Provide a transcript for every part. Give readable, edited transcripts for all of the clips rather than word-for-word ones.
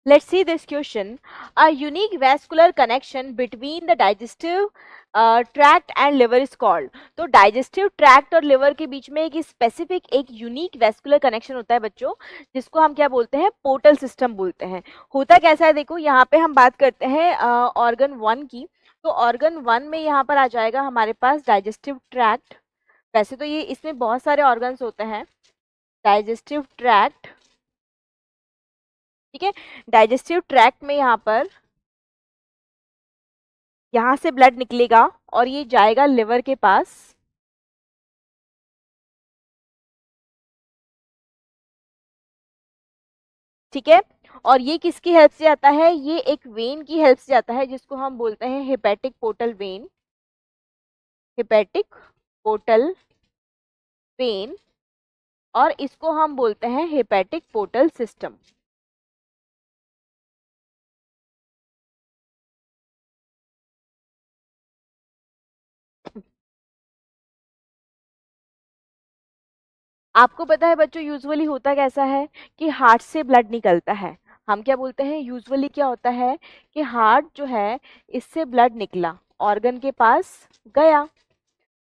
Let's see this question. A unique vascular connection between the digestive tract and liver is called. तो digestive tract और liver के बीच में एक specific एक unique vascular connection होता है बच्चों, जिसको हम क्या बोलते हैं, पोर्टल सिस्टम बोलते हैं. होता कैसा है, देखो यहाँ पे हम बात करते हैं ऑर्गन 1 की. तो ऑर्गन 1 में यहाँ पर आ जाएगा हमारे पास डाइजेस्टिव ट्रैक्ट. वैसे तो ये इसमें बहुत सारे ऑर्गन्स होते हैं. डाइजेस्टिव ट्रैक्ट, ठीक है. डाइजेस्टिव ट्रैक्ट में यहाँ से ब्लड निकलेगा और ये जाएगा लिवर के पास. ठीक है. और ये किसकी हेल्प से आता है, ये एक वेन की हेल्प से आता है जिसको हम बोलते हैं hepatic portal vein. Hepatic portal vein, और इसको हम बोलते हैं हेपेटिक पोर्टल सिस्टम. आपको पता है बच्चों, यूजुअली होता कैसा है कि हार्ट से ब्लड निकलता है. हम क्या बोलते हैं, यूजुअली क्या होता है कि हार्ट जो है, इससे ब्लड निकला, ऑर्गन के पास गया.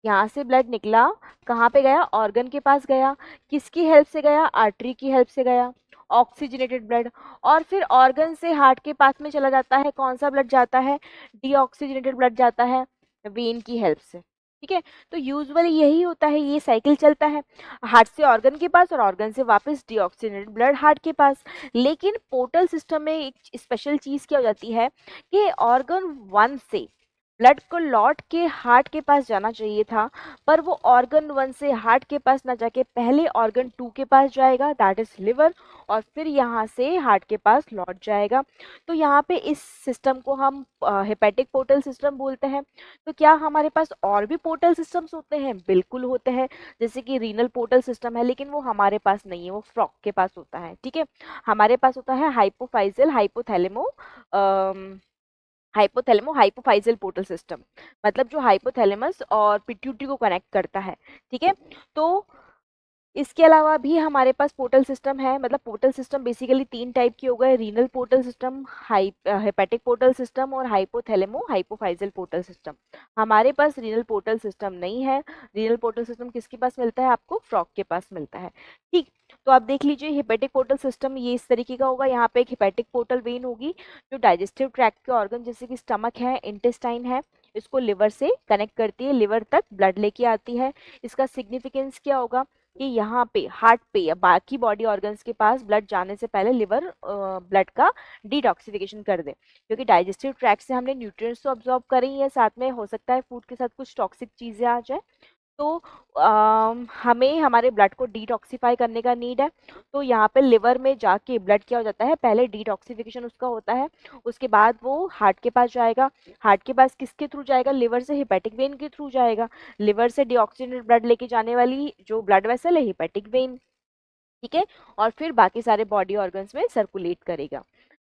यहाँ से ब्लड निकला, कहाँ पे गया, ऑर्गन के पास गया. किसकी हेल्प से गया, आर्टरी की हेल्प से गया, ऑक्सीजनेटेड ब्लड. और फिर ऑर्गन से हार्ट के पास में चला जाता है, कौन सा ब्लड जाता है, डीऑक्सीजनेटेड ब्लड जाता है, वेन की हेल्प से. ठीक है. तो यूजुअली यही होता है, ये साइकिल चलता है, हार्ट से ऑर्गन के पास और ऑर्गन से वापस डीऑक्सीजनेटेड ब्लड हार्ट के पास. लेकिन पोर्टल सिस्टम में एक स्पेशल चीज क्या हो जाती है कि ऑर्गन 1 से ब्लड को लौट के हार्ट के पास जाना चाहिए था, पर वो ऑर्गन 1 से हार्ट के पास ना जाके पहले ऑर्गन 2 के पास जाएगा, दैट इज लिवर, और फिर यहाँ से हार्ट के पास लौट जाएगा. तो यहाँ पे इस सिस्टम को हम हेपेटिक पोर्टल सिस्टम बोलते हैं. तो क्या हमारे पास और भी पोर्टल सिस्टम्स होते हैं, बिल्कुल होते हैं. जैसे कि रीनल पोर्टल सिस्टम है, लेकिन वो हमारे पास नहीं है, वो फ्रॉग के पास होता है. ठीक है. हमारे पास होता है हाइपोफाइजल हाइपोथैलेमो हाइपोथैलेमो हाइपोफाइजल पोर्टल सिस्टम, मतलब जो हाइपोथैलेमस और पिट्यूटरी को कनेक्ट करता है. ठीक है. तो इसके अलावा भी हमारे पास पोर्टल सिस्टम है. मतलब पोर्टल सिस्टम बेसिकली 3 टाइप के हो गए, renal portal system, hepatic portal system और हाइपोथैलेमो हाइपोफाइजल पोर्टल सिस्टम. हमारे पास रीनल पोर्टल सिस्टम नहीं है. रीनल पोर्टल सिस्टम किसके पास मिलता है, आपको फ्रॉग के पास मिलता है. ठीक. तो आप देख लीजिए, हेपेटिक पोर्टल सिस्टम ये इस तरीके का होगा. यहाँ पे एक हेपेटिक पोर्टल वेन होगी जो डाइजेस्टिव ट्रैक्ट के ऑर्गन जैसे कि स्टमक है, इंटेस्टाइन है, इसको लिवर से कनेक्ट करती है, लिवर तक ब्लड लेके आती है. इसका सिग्निफिकेंस क्या होगा कि यहाँ पे हार्ट पे या बाकी बॉडी ऑर्गन्स के पास ब्लड जाने से पहले लिवर ब्लड का डिटॉक्सिफिकेशन कर दे, क्योंकि डाइजेस्टिव ट्रैक्ट से हमने न्यूट्रिएंट्स तो अब्जॉर्ब करें ही है, साथ में हो सकता है फूड के साथ कुछ टॉक्सिक चीजें आ जाए. तो हमें हमारे ब्लड को डिटॉक्सिफाई करने का नीड है. तो यहाँ पे लिवर में जाके ब्लड क्या हो जाता है, पहले डिटॉक्सिफिकेशन उसका होता है, उसके बाद वो हार्ट के पास जाएगा. हार्ट के पास किसके थ्रू जाएगा, लिवर से हेपेटिक वेन के थ्रू जाएगा. लिवर से डीऑक्सीजनेटेड ब्लड लेके जाने वाली जो ब्लड वेसल है, हेपेटिक वेन. ठीक है. और फिर बाकी सारे बॉडी ऑर्गन्स में सर्कुलेट करेगा.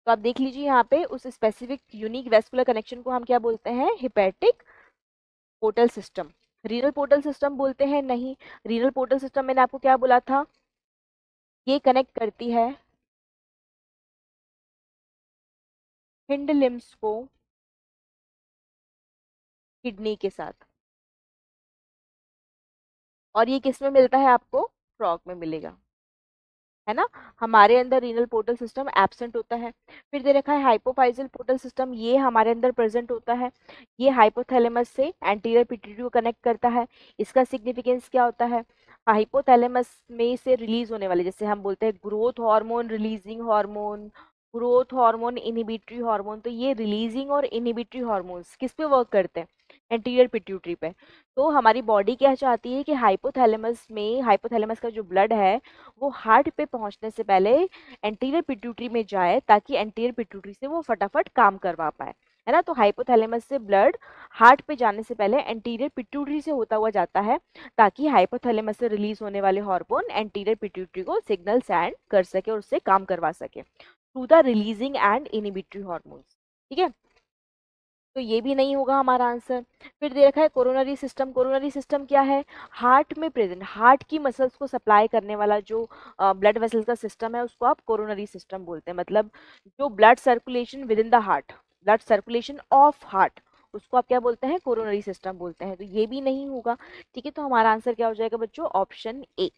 तो आप देख लीजिए, यहाँ पे उस स्पेसिफिक यूनिक वेस्कुलर कनेक्शन को हम क्या बोलते हैं, hepatic portal system. Renal portal system बोलते हैं नहीं. रीनल पोर्टल सिस्टम मैंने आपको क्या बोला था, ये कनेक्ट करती है हिंड लिम्स को किडनी के साथ. और ये किस में मिलता है, आपको फ्रॉग में मिलेगा, है ना. हमारे अंदर रीनल पोर्टल सिस्टम एब्सेंट होता है. फिर दे रखा है हाइपोफाइजल पोर्टल सिस्टम, ये हमारे अंदर प्रेजेंट होता है. ये हाइपोथैलेमस से एंटीरियर पिट्यूटरी को कनेक्ट करता है. इसका सिग्निफिकेंस क्या होता है, हाइपोथैलेमस में से रिलीज होने वाले, जैसे हम बोलते हैं growth hormone, releasing hormone, growth hormone, inhibitory hormone. तो ये रिलीजिंग और इनहिबिटरी हार्मोन्स किस पे वर्क करते हैं, एंटीरियर पिट्यूटरी पे. तो हमारी बॉडी क्या चाहती है कि हाइपोथैलेमस का जो ब्लड है वो हार्ट पे पहुंचने से पहले एंटीरियर पिट्यूटरी में जाए, ताकि एंटीरियर पिट्यूटरी से वो फटाफट काम करवा पाए, है ना. तो हाइपोथैलेमस से ब्लड हार्ट पे जाने से पहले एंटीरियर पिट्यूटरी से होता हुआ जाता है, ताकि हाइपोथैलेमस से रिलीज होने वाले हार्मोन एंटीरियर पिट्यूटरी को सिग्नल सेंड कर सके और उससे काम करवा सके through the releasing and inhibitory hormones. ठीक है. तो ये भी नहीं होगा हमारा आंसर। फिर दे रखा है कोरोनरी सिस्टम। कोरोनरी सिस्टम क्या है? हार्ट में प्रेजेंट, हार्ट की मसल्स को सप्लाई करने वाला जो ब्लड वेसल्स का सिस्टम है उसको आप कोरोनरी सिस्टम बोलते हैं। मतलब जो blood circulation with in the heart, blood circulation of heart, उसको आप क्या बोलते हैं? कोरोनरी सिस्टम बोलते हैं। तो ये भी नहीं होगा। ठीक है, तो हमारा आंसर क्या हो जाएगा बच्चों? Option A.